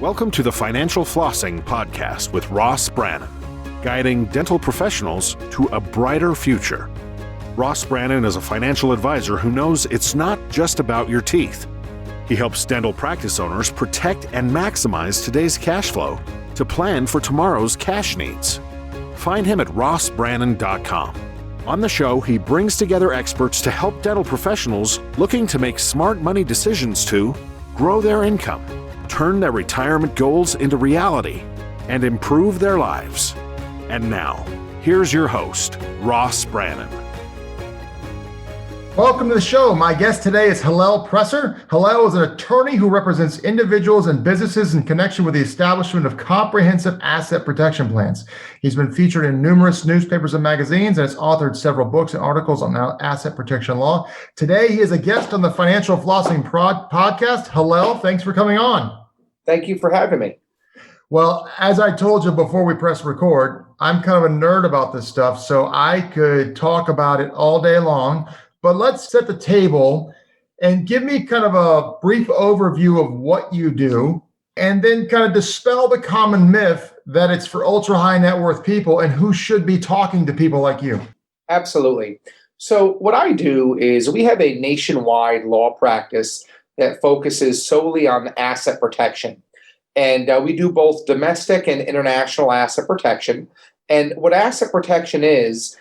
Welcome to the Financial Flossing podcast with Ross Brannon, guiding dental professionals to a brighter future. Ross Brannon is a financial advisor who knows it's not just about your teeth. He helps dental practice owners protect and maximize today's cash flow to plan for tomorrow's cash needs. Find him at rossbrannon.com. On the show, he brings together experts to help dental professionals looking to make smart money decisions to grow their income, turn their retirement goals into reality, and improve their lives. And now, here's your host, Ross Brannon. Welcome to the show. My guest today is Hillel Presser. Hillel is an attorney who represents individuals and businesses in connection with the establishment of comprehensive asset protection plans. He's been featured in numerous newspapers and magazines and has authored several books and articles on asset protection law. Today, he is a guest on the Financial Flossing podcast. Hillel, thanks for coming on. Thank you for having me. Well, as I told you before we press record, I'm kind of a nerd about this stuff, so I could talk about it all day long. But let's set the table and give me kind of a brief overview of what you do, and then kind of dispel the common myth that it's for ultra high net worth people and who should be talking to people like you. Absolutely. So what I do is we have a nationwide law practice that focuses solely on asset protection. And we do both domestic and international asset protection. And what asset protection is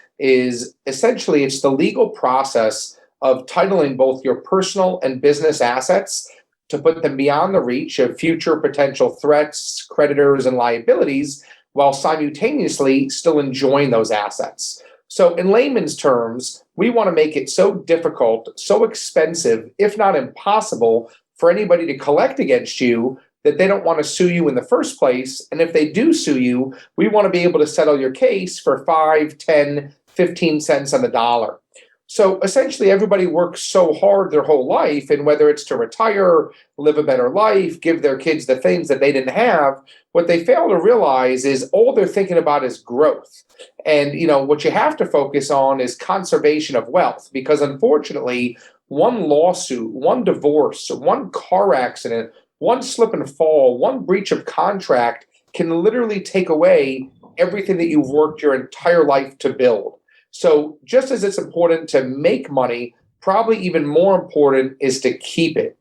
essentially it's the legal process of titling both your personal and business assets to put them beyond the reach of future potential threats, creditors, and liabilities while simultaneously still enjoying those assets. So in layman's terms, we want to make it so difficult, so expensive, if not impossible, for anybody to collect against you that they don't want to sue you in the first place. And if they do sue you, we want to be able to settle your case for 5, 10, 15 cents on the dollar. So essentially, everybody works so hard their whole life, and whether it's to retire, live a better life, give their kids the things that they didn't have, what they fail to realize is all they're thinking about is growth. And what you have to focus on is conservation of wealth, because unfortunately, one lawsuit, one divorce, one car accident, one slip and fall, one breach of contract can literally take away everything that you've worked your entire life to build. So just as it's important to make money, probably even more important is to keep it.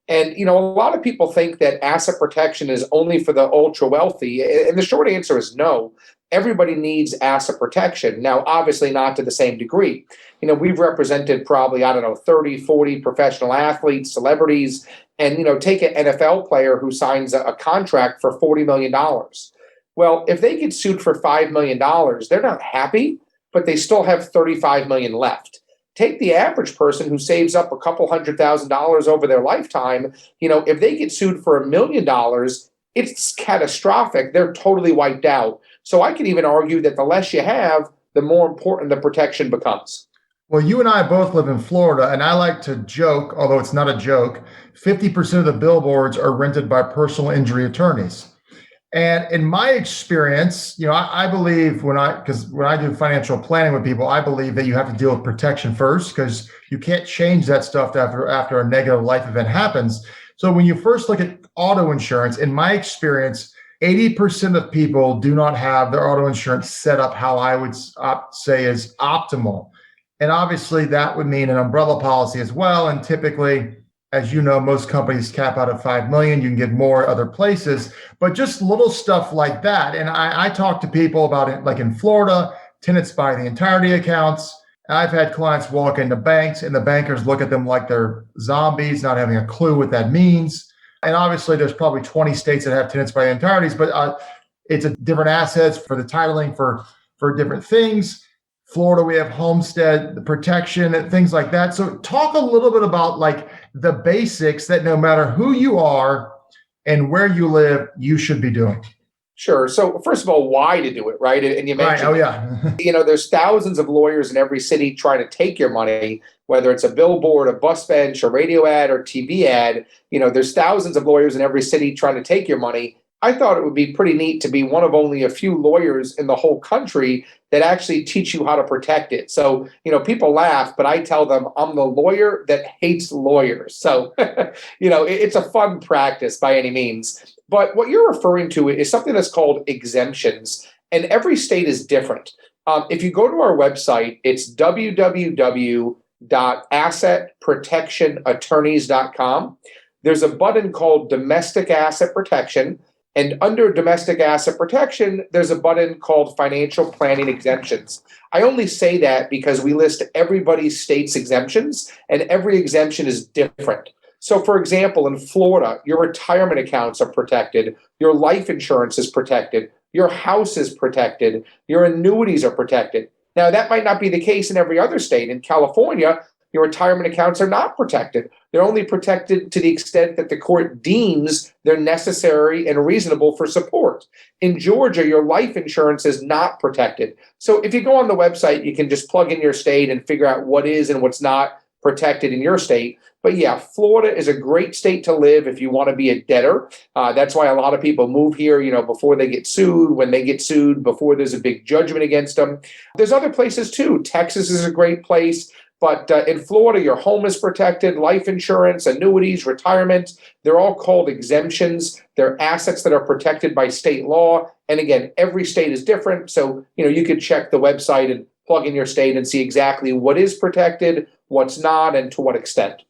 And, a lot of people think that asset protection is only for the ultra wealthy. And the short answer is no. Everybody needs asset protection. Now, obviously not to the same degree. We've represented probably, 30, 40 professional athletes, celebrities, and, take an NFL player who signs a contract for $40 million. Well, if they get sued for $5 million, they're not happy, but they still have $35 million left. Take the average person who saves up a couple $100,000 over their lifetime. If they get sued for $1 million, it's catastrophic. They're totally wiped out. So I could even argue that the less you have, the more important the protection becomes. Well, you and I both live in Florida, and I like to joke, although it's not a joke, 50% of the billboards are rented by personal injury attorneys. And in my experience, I believe when I do financial planning with people, I believe that you have to deal with protection first, because you can't change that stuff after a negative life event happens. So when you first look at auto insurance, in my experience, 80% of people do not have their auto insurance set up how I would say is optimal. And obviously that would mean an umbrella policy as well. And typically, as you know, most companies cap out at $5 million. You can get more at other places, but just little stuff like that. And I talk to people about it, like in Florida, tenants buy the entirety accounts. I've had clients walk into banks and the bankers look at them like they're zombies, not having a clue what that means. And obviously there's probably 20 states that have tenants buy the entireties, but it's a different assets for the titling for different things. Florida, we have homestead, the protection, and things like that. So talk a little bit about like the basics that no matter who you are and where you live, you should be doing. Sure. So first of all, why to do it, right? And you mentioned, right. Oh yeah. There's thousands of lawyers in every city trying to take your money, whether it's a billboard, a bus bench, a radio ad, or TV ad. There's thousands of lawyers in every city trying to take your money. I thought it would be pretty neat to be one of only a few lawyers in the whole country that actually teach you how to protect it. So, people laugh, but I tell them I'm the lawyer that hates lawyers. So, it's a fun practice by any means. But what you're referring to is something that's called exemptions, and every state is different. If you go to our website, it's www.assetprotectionattorneys.com. There's a button called Domestic Asset Protection. And under Domestic Asset Protection, there's a button called Financial Planning Exemptions. I only say that because we list everybody's state's exemptions, and every exemption is different. So, for example, in Florida, your retirement accounts are protected, your life insurance is protected, your house is protected, your annuities are protected. Now, that might not be the case in every other state. In California, your retirement accounts are not protected. They're only protected to the extent that the court deems they're necessary and reasonable for support. In Georgia, your life insurance is not protected. So if you go on the website, you can just plug in your state and figure out what is and what's not protected in your state. But yeah, Florida is a great state to live if you want to be a debtor. That's why a lot of people move here, before they get sued, when they get sued, before there's a big judgment against them. There's other places too. Texas is a great place. But in Florida, your home is protected, life insurance, annuities, retirement, they're all called exemptions. They're assets that are protected by state law. And again, every state is different. So, you could check the website and plug in your state and see exactly what is protected, what's not, and to what extent.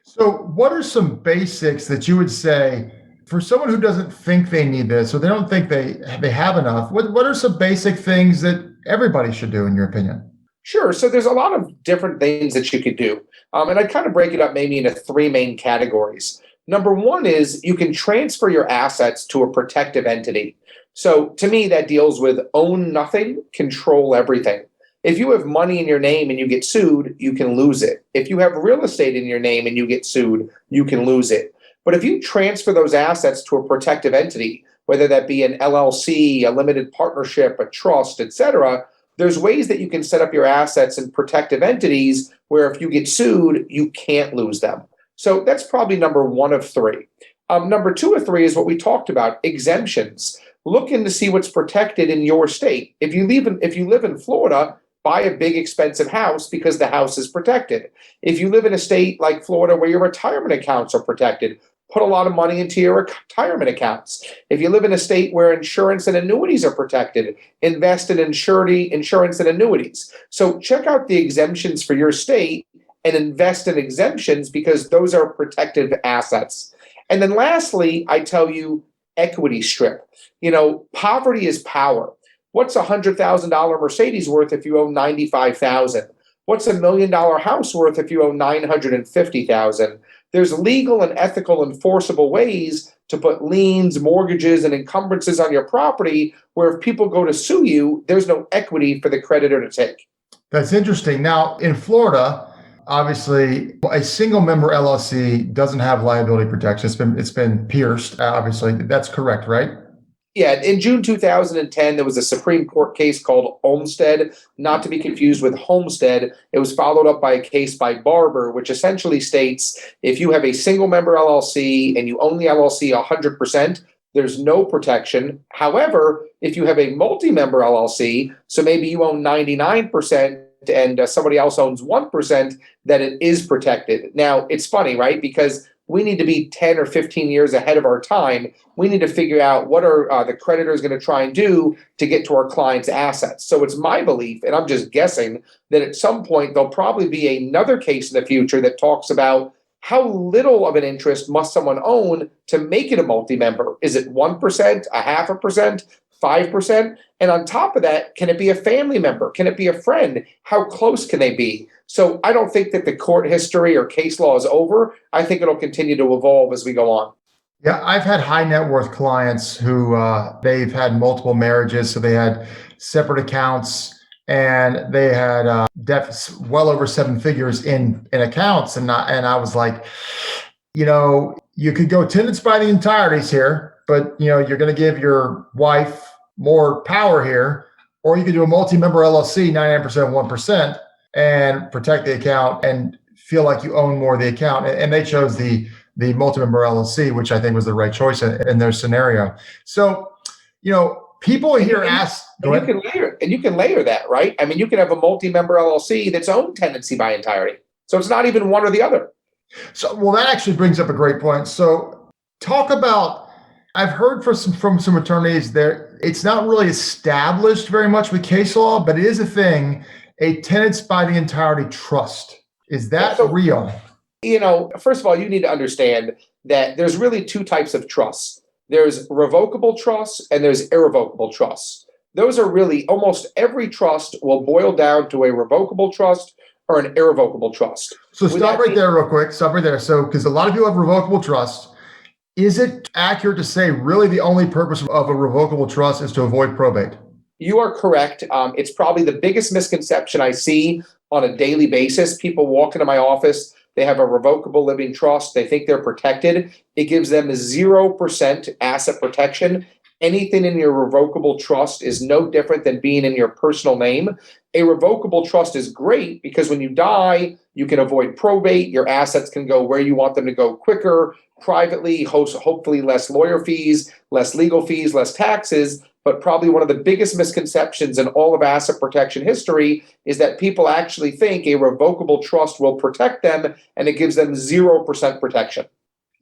So what are some basics that you would say for someone who doesn't think they need this, or they don't think they have enough? What are some basic things that everybody should do, in your opinion? Sure. So there's a lot of different things that you could do. And I'd kind of break it up maybe into three main categories. Number one is you can transfer your assets to a protective entity. So to me, that deals with own nothing, control everything. If you have money in your name and you get sued, you can lose it. If you have real estate in your name and you get sued, you can lose it. But if you transfer those assets to a protective entity, whether that be an LLC, a limited partnership, a trust, etc., there's ways that you can set up your assets in protective entities where if you get sued, you can't lose them. So that's probably number one of three. Number two or three is what we talked about, exemptions. Look in to see what's protected in your state. If you live in Florida, buy a big expensive house because the house is protected. If you live in a state like Florida where your retirement accounts are protected, put a lot of money into your retirement accounts. If you live in a state where insurance and annuities are protected, invest in insurance and annuities. So check out the exemptions for your state and invest in exemptions because those are protected assets. And then lastly, I tell you, equity strip. Poverty is power. What's a $100,000 Mercedes worth if you owe $95,000? What's a $1 million house worth if you owe $950,000? There's legal and ethical enforceable ways to put liens, mortgages, and encumbrances on your property where if people go to sue you, there's no equity for the creditor to take. That's interesting. Now, in Florida, obviously, a single member LLC doesn't have liability protection. It's been pierced, obviously. That's correct, right? Yeah, in June 2010, there was a Supreme Court case called Olmstead, not to be confused with Homestead. It was followed up by a case by Barber, which essentially states if you have a single member LLC and you own the LLC 100%, there's no protection. However, if you have a multi-member LLC, so maybe you own 99% and somebody else owns 1%, that it is protected. Now, it's funny, right? Because we need to be 10 or 15 years ahead of our time. We need to figure out what are the creditors going to try and do to get to our clients' assets. So it's my belief, and I'm just guessing, that at some point there'll probably be another case in the future that talks about how little of an interest must someone own to make it a multi-member. Is it 1%, 0.5%, 5%? And on top of that, can it be a family member? Can it be a friend? How close can they be? So I don't think that the court history or case law is over. I think it'll continue to evolve as we go on. Yeah, I've had high net worth clients who they've had multiple marriages, so they had separate accounts and they had debts well over seven figures in accounts. And I was like, you could go tenants by the entireties here, but you're going to give your wife more power here, or you could do a multi-member LLC, 99% 1%. And protect the account and feel like you own more of the account. And they chose the multi-member LLC, which I think was the right choice in their scenario. So, people here ask... You can layer that, right? I mean, you can have a multi-member LLC that's owned tenancy by entirety. So it's not even one or the other. So, well, that actually brings up a great point. So talk about... I've heard from some attorneys that it's not really established very much with case law, but it is a thing, a tenants by the entirety trust. Is that real? First of all, you need to understand that there's really two types of trusts. There's revocable trusts and there's irrevocable trusts. Those are really almost every trust will boil down to a revocable trust or an irrevocable trust. So stop right there real quick. Stop right there. So, because a lot of people have revocable trusts, is it accurate to say really the only purpose of a revocable trust is to avoid probate? You are correct. It's probably the biggest misconception I see on a daily basis. People walk into my office, they have a revocable living trust, they think they're protected. It gives them 0% asset protection. Anything in your revocable trust is no different than being in your personal name. A revocable trust is great because when you die, you can avoid probate. Your assets can go where you want them to go quicker, privately, hopefully less lawyer fees, less legal fees, less taxes. But probably one of the biggest misconceptions in all of asset protection history is that people actually think a revocable trust will protect them and it gives them 0% protection.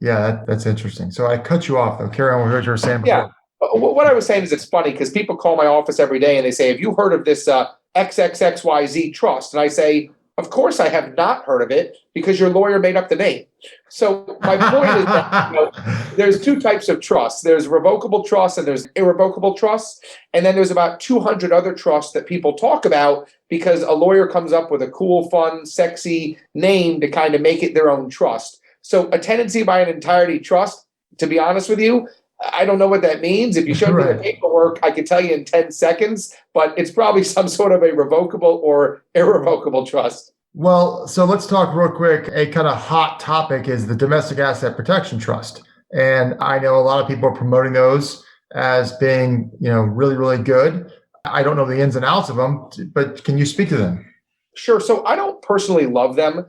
Yeah, that's interesting. So I cut you off though. Carry on with what you were saying before. Yeah. What I was saying is it's funny because people call my office every day and they say, have you heard of this XXXYZ trust? And I say, of course I have not heard of it because your lawyer made up the name. So my point is that there's two types of trusts. There's revocable trusts and there's irrevocable trusts. And then there's about 200 other trusts that people talk about because a lawyer comes up with a cool, fun, sexy name to kind of make it their own trust. So a tenancy by an entirety trust, to be honest with you, I don't know what that means. If you showed me the paperwork, I could tell you in 10 seconds, but it's probably some sort of a revocable or irrevocable trust. Well, so let's talk real quick. A kind of hot topic is the Domestic Asset Protection Trust. And I know a lot of people are promoting those as being, really, really good. I don't know the ins and outs of them, but can you speak to them? Sure. So I don't personally love them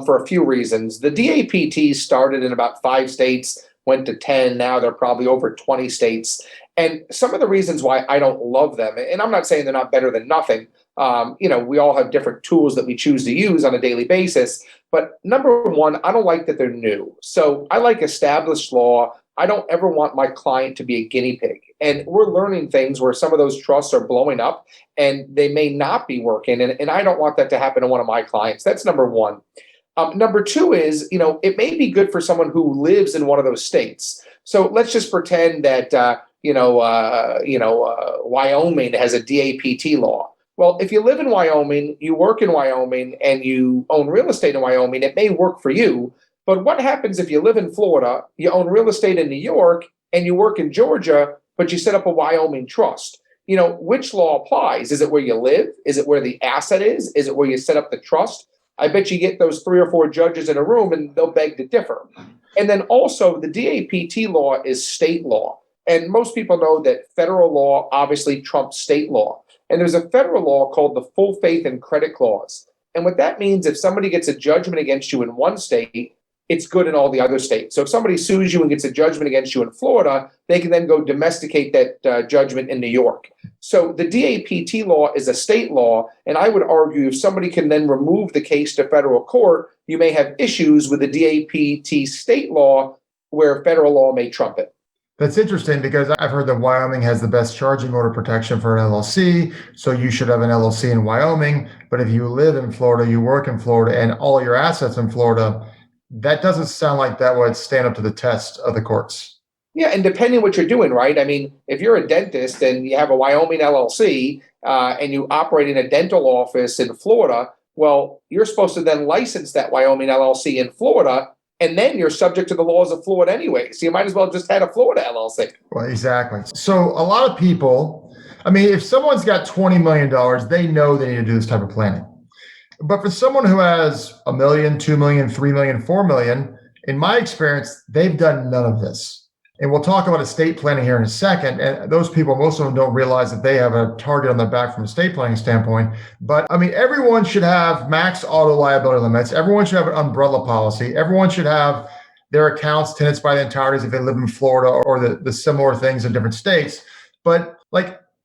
for a few reasons. The DAPT started in about 5 states, went to 10. Now they're probably over 20 states. And some of the reasons why I don't love them, and I'm not saying they're not better than nothing. We all have different tools that we choose to use on a daily basis. But number one, I don't like that they're new. So I like established law. I don't ever want my client to be a guinea pig. And we're learning things where some of those trusts are blowing up and they may not be working. And I don't want that to happen to one of my clients. That's number one. Number two is, it may be good for someone who lives in one of those states. So let's just pretend that, Wyoming has a DAPT law. Well, if you live in Wyoming, you work in Wyoming, and you own real estate in Wyoming, it may work for you. But what happens if you live in Florida, you own real estate in New York, and you work in Georgia, but you set up a Wyoming trust? Which law applies? Is it where you live? Is it where the asset is? Is it where you set up the trust? I bet you get those 3 or 4 judges in a room and they'll beg to differ. And then also the DAPT law is state law. And most people know that federal law obviously trumps state law. And there's a federal law called the Full Faith and Credit Clause. And what that means, if somebody gets a judgment against you in one state, it's good in all the other states. So if somebody sues you and gets a judgment against you in Florida, they can then go domesticate that judgment in New York. So the DAPT law is a state law, and I would argue if somebody can then remove the case to federal court, you may have issues with the DAPT state law where federal law may trump it. That's interesting because I've heard that Wyoming has the best charging order protection for an LLC, so you should have an LLC in Wyoming. But if you live in Florida, you work in Florida, and all your assets in Florida, that doesn't sound like that would stand up to the test of the courts. Yeah, and depending what you're doing, right? I mean, if you're a dentist and you have a Wyoming LLC and you operate in a dental office in Florida, well, you're supposed to then license that Wyoming LLC in Florida, and then you're subject to the laws of Florida anyway. So you might as well just had a Florida LLC. Well, exactly. So a lot of people, if someone's got $20 million, they know they need to do this type of planning. But for someone who has $1 million, $2 million, $3 million, $4 million, in my experience, they've done none of this. And we'll talk about estate planning here in a second. And those people, most of them don't realize that they have a target on their back from an estate planning standpoint. But everyone should have max auto liability limits. Everyone should have an umbrella policy. Everyone should have their accounts tenants by the entireties if they live in Florida or the similar things in different states. But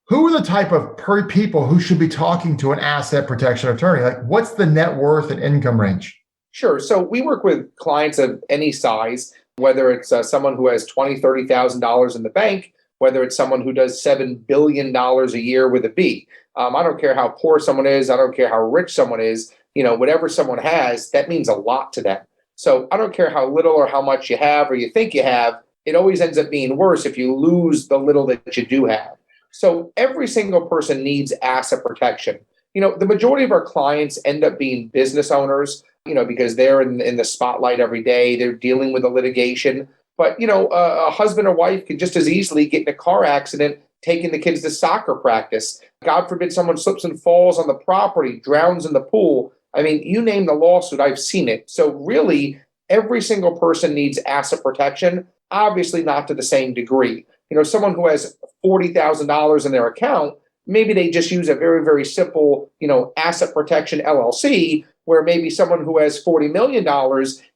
who are the type of people who should be talking to an asset protection attorney? What's the net worth and income range? Sure. So we work with clients of any size. whether it's someone who has $20,000, $30,000 in the bank, whether it's someone who does $7 billion a year with a B. I don't care how poor someone is. I don't care how rich someone is. Whatever someone has, that means a lot to them. So I don't care how little or how much you have or you think you have. It always ends up being worse if you lose the little that you do have. So every single person needs asset protection. The majority of our clients end up being business owners, because they're in the spotlight every day. They're dealing with the litigation. But, a husband or wife could just as easily get in a car accident taking the kids to soccer practice. God forbid someone slips and falls on the property, drowns in the pool. I mean, you name the lawsuit, I've seen it. So really, every single person needs asset protection, obviously not to the same degree. Someone who has $40,000 in their account, maybe they just use a very, very simple, asset protection LLC, where maybe someone who has $40 million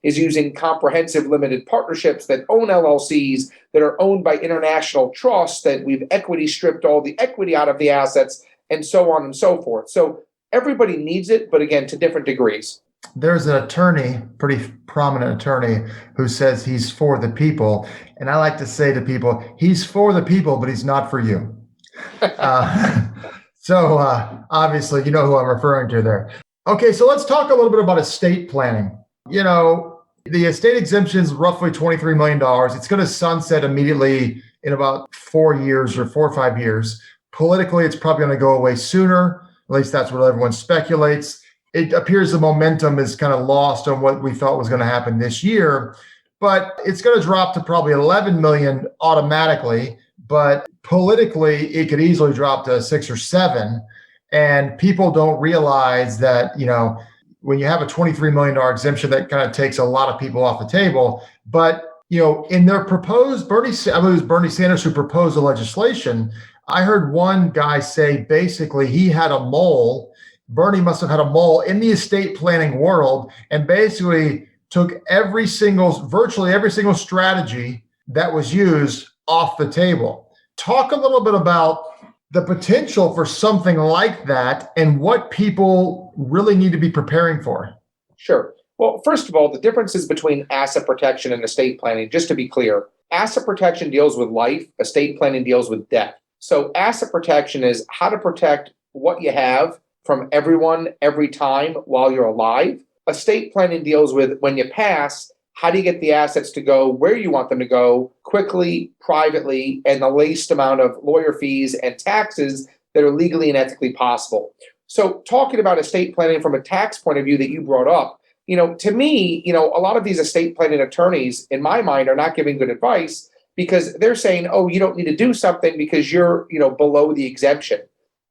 is using comprehensive limited partnerships that own LLCs that are owned by international trusts that we've equity stripped all the equity out of the assets and so on and so forth. So everybody needs it, but again, to different degrees. There's an attorney, pretty prominent attorney, who says he's for the people. And I like to say to people, he's for the people, but he's not for you. So obviously, you know who I'm referring to there. Okay, so let's talk a little bit about estate planning. The estate exemption is roughly $23 million. It's going to sunset immediately in about 4 years or 4 or 5 years. Politically, it's probably going to go away sooner. At least that's what everyone speculates. It appears the momentum is kind of lost on what we thought was going to happen this year, but it's going to drop to probably 11 million automatically. But politically, it could easily drop to 6 or 7. And people don't realize that, when you have a $23 million exemption, that kind of takes a lot of people off the table. But, in their proposed, I believe it was Bernie Sanders who proposed the legislation. I heard one guy say basically he had a mole. Bernie must have had a mole in the estate planning world and basically took virtually every single strategy that was used off the table. Talk a little bit about the potential for something like that and what people really need to be preparing for. Sure. Well, first of all, the differences between asset protection and estate planning, just to be clear, asset protection deals with life, estate planning deals with death. So asset protection is how to protect what you have from everyone, every time while you're alive. Estate planning deals with when you pass, how do you get the assets to go where you want them to go quickly, privately, and the least amount of lawyer fees and taxes that are legally and ethically possible. So talking about estate planning from a tax point of view that you brought up, to me, a lot of these estate planning attorneys, in my mind, are not giving good advice because they're saying, oh, you don't need to do something because you're, below the exemption.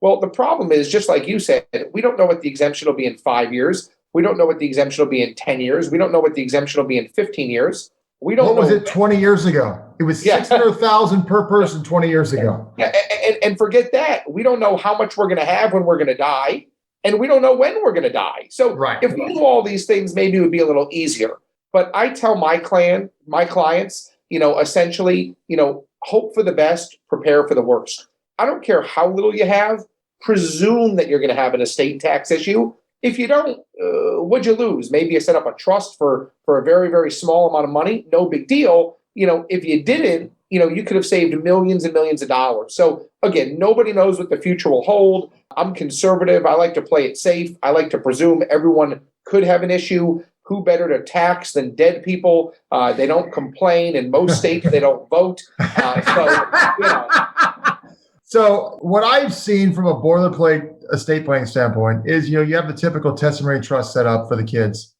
Well, the problem is, just like you said, we don't know what the exemption will be in 5 years. We don't know what the exemption will be in 10 years. We don't know what the exemption will be in 15 years. We don't know. What was it 20 years ago? It was 600,000 per person 20 years ago. Yeah, and forget that. We don't know how much we're going to have when we're going to die, and we don't know when we're going to die. So if we knew all these things, maybe it would be a little easier. But I tell my clients, essentially, hope for the best, prepare for the worst. I don't care how little you have. Presume that you're going to have an estate tax issue. If you don't, what'd you lose? Maybe you set up a trust for a very, very small amount of money. No big deal. If you didn't, you could have saved millions and millions of dollars. So again, nobody knows what the future will hold. I'm conservative. I like to play it safe. I like to presume everyone could have an issue. Who better to tax than dead people? They don't complain. In most states, they don't vote. So what I've seen from a boilerplate estate planning standpoint is, you have the typical testimony trust set up for the kids.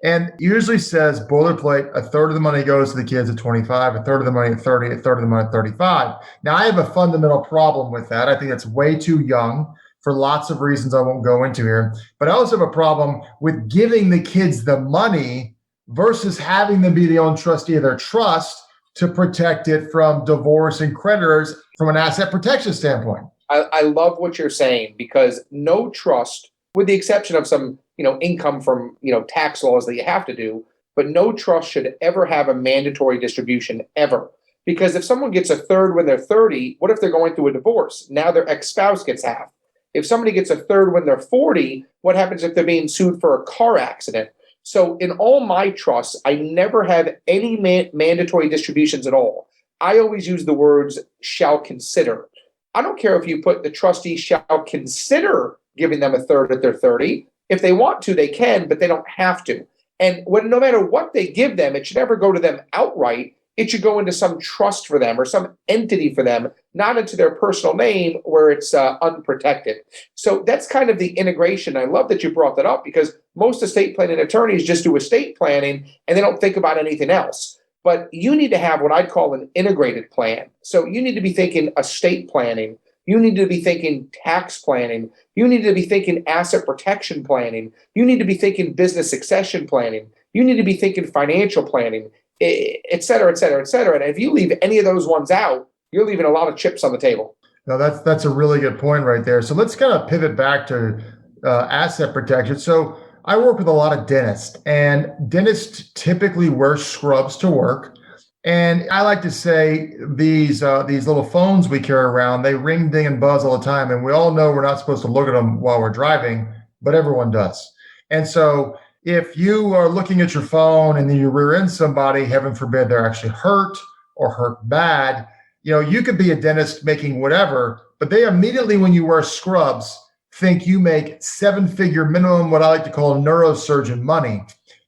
And usually says boilerplate, a third of the money goes to the kids at 25, a third of the money at 30, a third of the money at 35. Now, I have a fundamental problem with that. I think that's way too young for lots of reasons I won't go into here. But I also have a problem with giving the kids the money versus having them be the own trustee of their trust to protect it from divorce and creditors from an asset protection standpoint. I love what you're saying, because no trust, with the exception of some, income from, tax laws that you have to do, but no trust should ever have a mandatory distribution ever. Because if someone gets a third when they're 30, what if they're going through a divorce? Now their ex-spouse gets half. If somebody gets a third when they're 40, what happens if they're being sued for a car accident? So in all my trusts, I never have any mandatory distributions at all. I always use the words shall consider. I don't care if you put the trustee shall consider giving them a third at their 30. If they want to, they can, but they don't have to. And no matter what they give them, it should never go to them outright. It should go into some trust for them or some entity for them, not into their personal name where it's unprotected. So that's kind of the integration. I love that you brought that up because most estate planning attorneys just do estate planning and they don't think about anything else. But you need to have what I'd call an integrated plan. So you need to be thinking estate planning. You need to be thinking tax planning. You need to be thinking asset protection planning. You need to be thinking business succession planning. You need to be thinking financial planning, et cetera, et cetera, et cetera. And if you leave any of those ones out, you're leaving a lot of chips on the table. No, that's a really good point right there. So let's kind of pivot back to asset protection. So I work with a lot of dentists, and dentists typically wear scrubs to work. And I like to say these little phones we carry around, they ring, ding, and buzz all the time. And we all know we're not supposed to look at them while we're driving, but everyone does. And so if you are looking at your phone and then you rear end somebody, heaven forbid they're actually hurt or hurt bad, you could be a dentist making whatever, but they immediately, when you wear scrubs, think you make 7-figure minimum, what I like to call neurosurgeon money.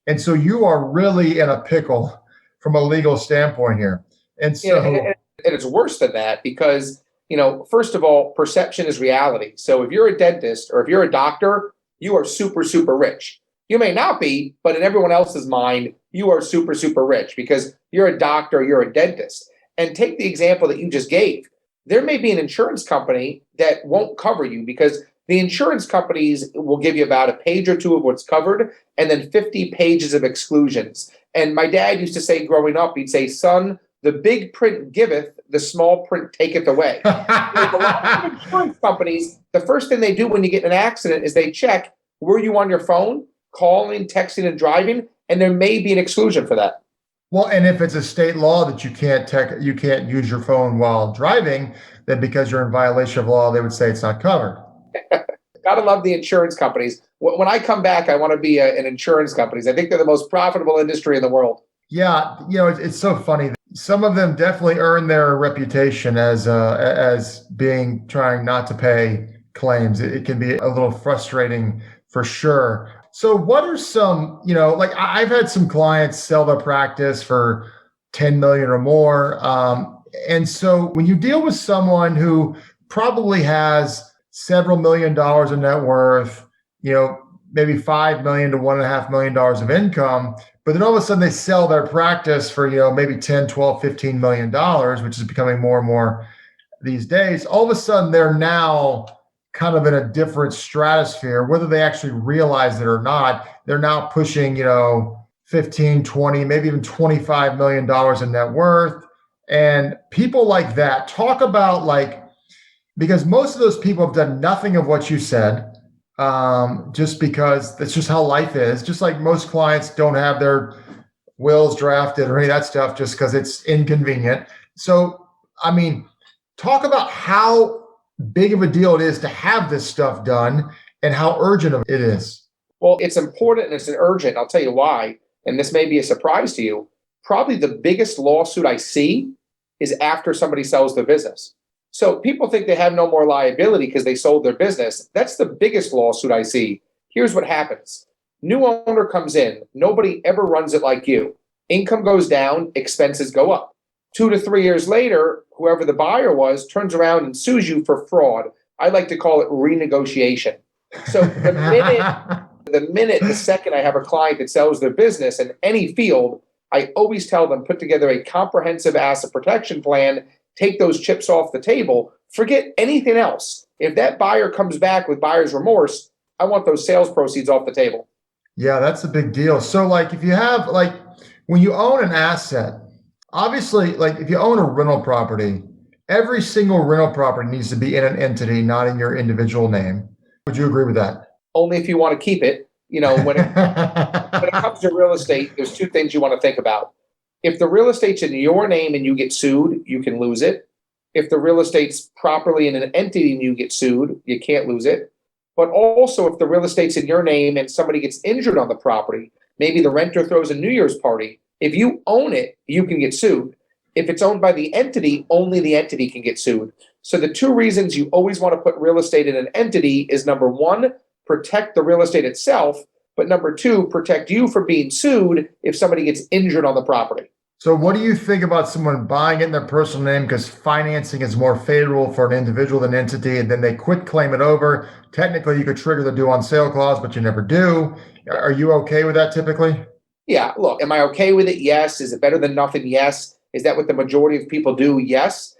And so you are really in a pickle from a legal standpoint here. And so and it's worse than that because, first of all, perception is reality. So if you're a dentist or if you're a doctor, you are super, super rich. You may not be, but in everyone else's mind, you are super, super rich because you're a doctor, you're a dentist. And take the example that you just gave. There may be an insurance company that won't cover you because the insurance companies will give you about a page or two of what's covered and then 50 pages of exclusions. And my dad used to say growing up, he'd say, son, the big print giveth, the small print taketh away. A lot of insurance companies, the first thing they do when you get in an accident is they check, were you on your phone, calling, texting, and driving? And there may be an exclusion for that. Well, and if it's a state law that you can't use your phone while driving, then because you're in violation of law, they would say it's not covered. Gotta love the insurance companies. When I come back, I want to be in insurance companies. I think they're the most profitable industry in the world. Yeah, it's so funny. Some of them definitely earn their reputation as being trying not to pay claims. It can be a little frustrating for sure. So what are some, like I've had some clients sell their practice for 10 million or more. And so when you deal with someone who probably has several $1,000,000 in net worth, maybe $5 million to $1.5 million of income, but then all of a sudden they sell their practice for, maybe 10, 12, $15 million, which is becoming more and more these days. All of a sudden they're now kind of in a different stratosphere, whether they actually realize it or not. They're now pushing, 15, 20, maybe even $25 million in net worth. And people like that, talk about because most of those people have done nothing of what you said, just because that's just how life is. Just like most clients don't have their wills drafted or any of that stuff just because it's inconvenient. So, talk about how big of a deal it is to have this stuff done and how urgent it is. Well, it's important and it's an urgent. I'll tell you why. And this may be a surprise to you. Probably the biggest lawsuit I see is after somebody sells their business. So people think they have no more liability because they sold their business. That's the biggest lawsuit I see. Here's what happens. New owner comes in. Nobody ever runs it like you. Income goes down, expenses go up. 2 to 3 years later, whoever the buyer was turns around and sues you for fraud. I like to call it renegotiation. So the second I have a client that sells their business in any field, I always tell them, put together a comprehensive asset protection plan, take those chips off the table, forget anything else. If that buyer comes back with buyer's remorse, I want those sales proceeds off the table. Yeah, that's a big deal. So if you have, when you own an asset, obviously, if you own a rental property, every single rental property needs to be in an entity, not in your individual name. Would you agree with that? Only if you want to keep it. When it comes to real estate, there's 2 things you want to think about. If the real estate's in your name and you get sued, you can lose it. If the real estate's properly in an entity and you get sued, you can't lose it. But also if the real estate's in your name and somebody gets injured on the property, Maybe the renter throws a New Year's party. If you own it, you can get sued. If it's owned by the entity, only the entity can get sued. So the two reasons you always want to put real estate in an entity is number one, protect the real estate itself, but number two, protect you from being sued if somebody gets injured on the property. So what do you think about someone buying it in their personal name because financing is more favorable for an individual than entity, and then they quit claim it over? Technically, you could trigger the due on sale clause, but you never do. Are you okay with that typically? Yeah, look, am I okay with it? Yes. Is it better than nothing? Yes. Is that what the majority of people do? Yes.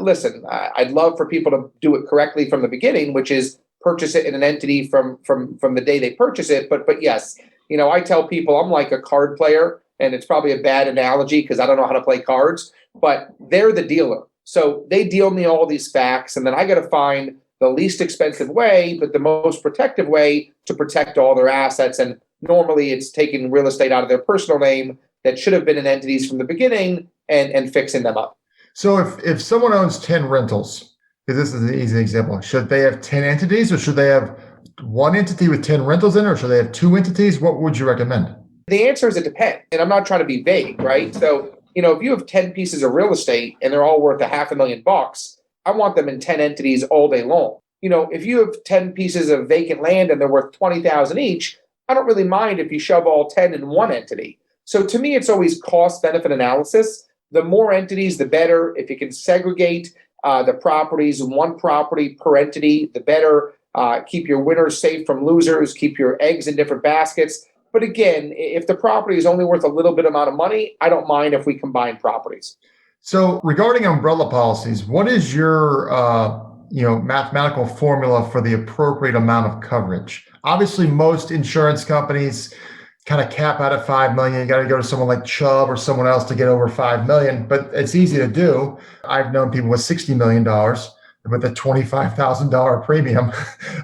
Listen, I'd love for people to do it correctly from the beginning, which is purchase it in an entity from the day they purchase it. But yes, I tell people I'm like a card player, and it's probably a bad analogy because I don't know how to play cards, but they're the dealer. So they deal me all these facts, and then I got to find the least expensive way, but the most protective way to protect all their assets. And normally it's taking real estate out of their personal name that should have been in entities from the beginning and fixing them up. So if someone owns 10 rentals, because this is an easy example, should they have 10 entities, or should they have one entity with 10 rentals in it, or should they have two entities? What would you recommend? The answer is it depends. And I'm not trying to be vague, right? So, if you have 10 pieces of real estate and they're all worth $500,000, I want them in 10 entities all day long. If you have 10 pieces of vacant land and they're worth 20,000 each, I don't really mind if you shove all 10 in one entity. So to me, it's always cost benefit analysis. The more entities, the better. If you can segregate the properties in one property per entity, the better. Keep your winners safe from losers, keep your eggs in different baskets. But again, if the property is only worth a little bit amount of money, I don't mind if we combine properties. So regarding umbrella policies, what is your mathematical formula for the appropriate amount of coverage? Obviously, most insurance companies kind of cap out at 5 million. You got to go to someone like Chubb or someone else to get over 5 million, but it's easy to do. I've known people with $60 million with a $25,000 premium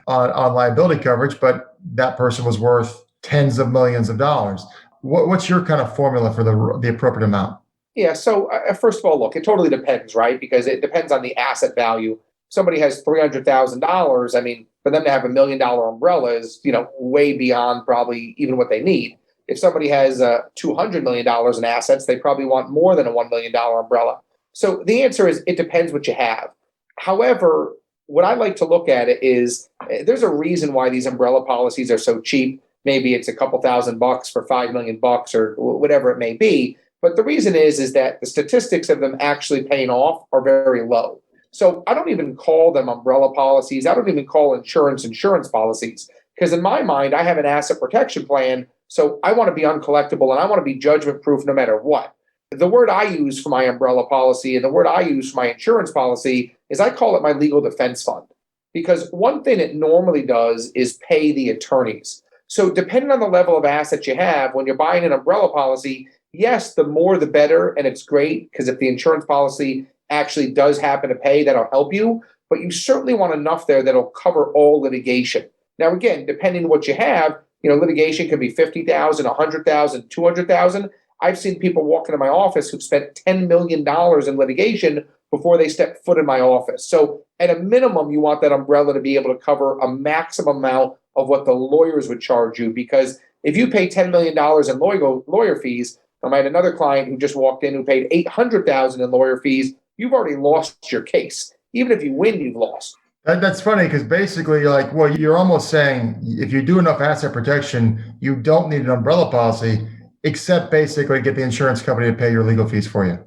on liability coverage, but that person was worth tens of millions of dollars. What's your kind of formula for the appropriate amount? Yeah. So first of all, look, it totally depends, right? Because it depends on the asset value. Somebody has $300,000. I mean, for them to have $1 million umbrella is, way beyond probably even what they need. If somebody has $200 million in assets, they probably want more than a $1 million umbrella. So the answer is it depends what you have. However, what I like to look at it is there's a reason why these umbrella policies are so cheap. Maybe it's a couple $1,000 for $5 million or whatever it may be. But the reason is that the statistics of them actually paying off are very low. So I don't even call them umbrella policies. I don't even call insurance policies, because in my mind, I have an asset protection plan. So I want to be uncollectible and I want to be judgment proof no matter what. The word I use for my umbrella policy and the word I use for my insurance policy is I call it my legal defense fund, because one thing it normally does is pay the attorneys. So depending on the level of assets you have, when you're buying an umbrella policy, yes, the more the better, and it's great because if the insurance policy actually does happen to pay, that'll help you, but you certainly want enough there that'll cover all litigation. Now, again, depending on what you have, litigation could be $50,000, $100,000, $200,000. I've seen people walk into my office who've spent $10 million in litigation before they step foot in my office. So at a minimum, you want that umbrella to be able to cover a maximum amount of what the lawyers would charge you, because if you pay $10 million in lawyer fees, I had another client who just walked in who paid $800,000 in lawyer fees. You've already lost your case. Even if you win, you've lost. That's funny, because basically you're almost saying if you do enough asset protection, you don't need an umbrella policy, except basically get the insurance company to pay your legal fees for you.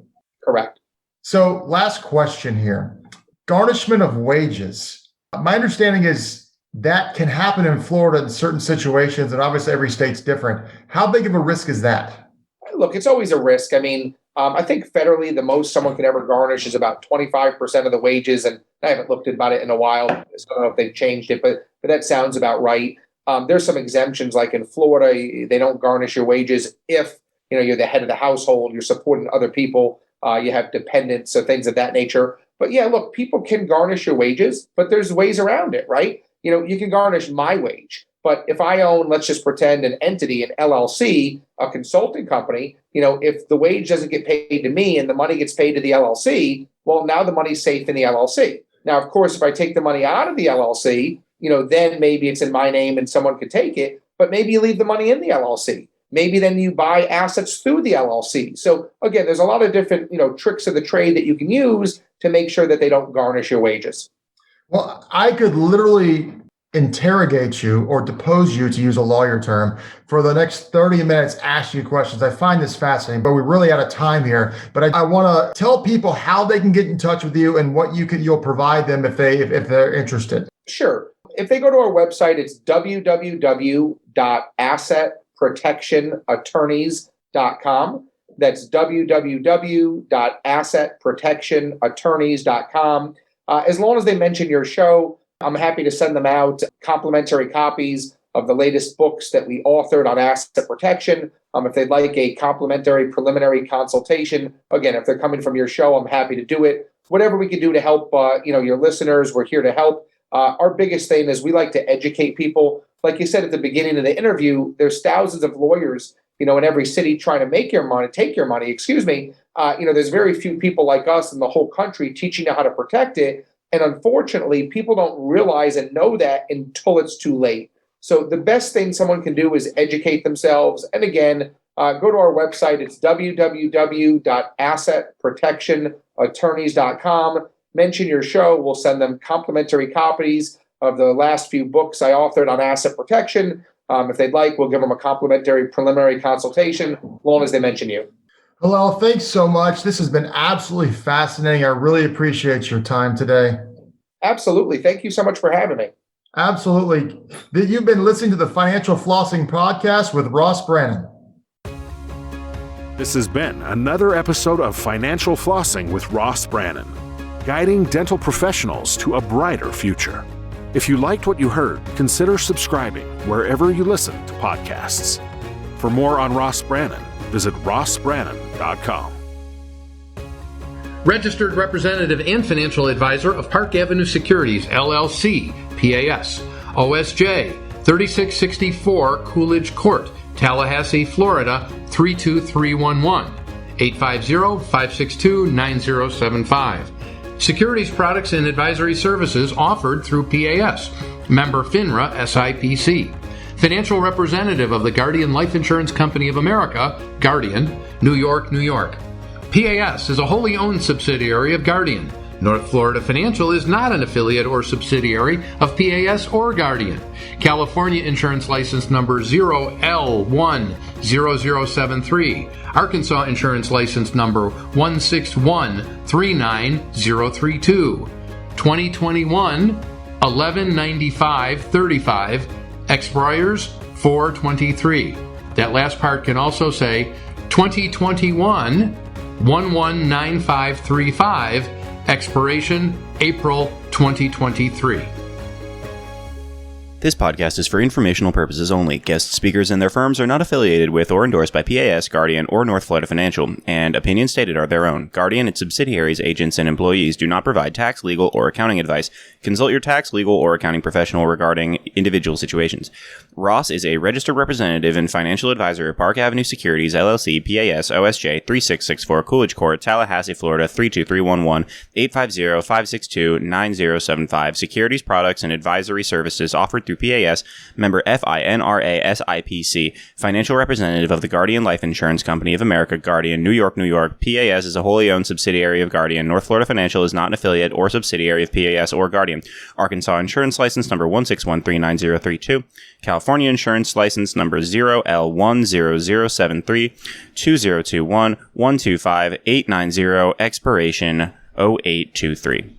Correct. So last question here. Garnishment of wages. My understanding is that can happen in Florida in certain situations, and obviously every state's different. How big of a risk is that? Look, it's always a risk. I mean, I think federally, the most someone can ever garnish is about 25% of the wages. And I haven't looked at it in a while, so I don't know if they've changed it, but that sounds about right. There's some exemptions, like in Florida, they don't garnish your wages if you're the head of the household, you're supporting other people, you have dependents, so things of that nature. But yeah, look, people can garnish your wages, but there's ways around it, right? You can garnish my wage. But if I own, let's just pretend, an entity, an LLC, a consulting company, if the wage doesn't get paid to me and the money gets paid to the LLC, well, now the money's safe in the LLC. Now, of course, if I take the money out of the LLC, then maybe it's in my name and someone could take it, but maybe you leave the money in the LLC. maybe then you buy assets through the LLC. So again, there's a lot of different, tricks of the trade that you can use to make sure that they don't garnish your wages. Well, I could literally interrogate you or depose you, to use a lawyer term, for the next 30 minutes, ask you questions. I find this fascinating, but we're really out of time here. But I want to tell people how they can get in touch with you and what you'll provide them if they're interested. Sure. If they go to our website, it's www.assetprotectionattorneys.com. That's www.assetprotectionattorneys.com. As long as they mention your show, I'm happy to send them out complimentary copies of the latest books that we authored on asset protection. If they'd like a complimentary preliminary consultation, again, if they're coming from your show, I'm happy to do it. Whatever we can do to help, your listeners, we're here to help. Our biggest thing is we like to educate people. Like you said at the beginning of the interview, there's thousands of lawyers, in every city trying to take your money, there's very few people like us in the whole country teaching you how to protect it. And unfortunately, people don't realize and know that until it's too late. So the best thing someone can do is educate themselves. And again, go to our website. It's www.assetprotectionattorneys.com. Mention your show. We'll send them complimentary copies of the last few books I authored on asset protection. If they'd like, we'll give them a complimentary preliminary consultation, as long as they mention you. Hillel, thanks so much. This has been absolutely fascinating. I really appreciate your time today. Absolutely. Thank you so much for having me. Absolutely. You've been listening to the Financial Flossing Podcast with Ross Brannon. This has been another episode of Financial Flossing with Ross Brannon, guiding dental professionals to a brighter future. If you liked what you heard, consider subscribing wherever you listen to podcasts. For more on Ross Brannon, visit rossbrannon.com. Registered representative and financial advisor of Park Avenue Securities, LLC, PAS, OSJ, 3664 Coolidge Court, Tallahassee, Florida, 32311, 850-562-9075. Securities products and advisory services offered through PAS, member FINRA SIPC. Financial representative of the Guardian Life Insurance Company of America, Guardian, New York, New York. PAS is a wholly owned subsidiary of Guardian. North Florida Financial is not an affiliate or subsidiary of PAS or Guardian. California Insurance License Number 0L10073. Arkansas Insurance License Number 161-39032. 2021 119535. Expires 423. That last part can also say 2021 119535. Expiration April 2023. This podcast is for informational purposes only. Guest speakers and their firms are not affiliated with or endorsed by PAS, Guardian, or North Florida Financial, and opinions stated are their own. Guardian, its subsidiaries, agents, and employees do not provide tax, legal, or accounting advice. Consult your tax, legal, or accounting professional regarding individual situations. Ross is a registered representative and financial advisor at Park Avenue Securities, LLC, PAS, OSJ, 3664 Coolidge Court, Tallahassee, Florida, 32311, 850-562-9075. Securities products and advisory services offered through PAS, member FINRA SIPC, financial representative of the Guardian Life Insurance Company of America, Guardian, New York, New York. PAS is a wholly owned subsidiary of Guardian. North Florida Financial is not an affiliate or subsidiary of PAS or Guardian. Arkansas Insurance License Number 161-39032. California Insurance License Number 0L10073. 2021-125-890. Expiration 0823.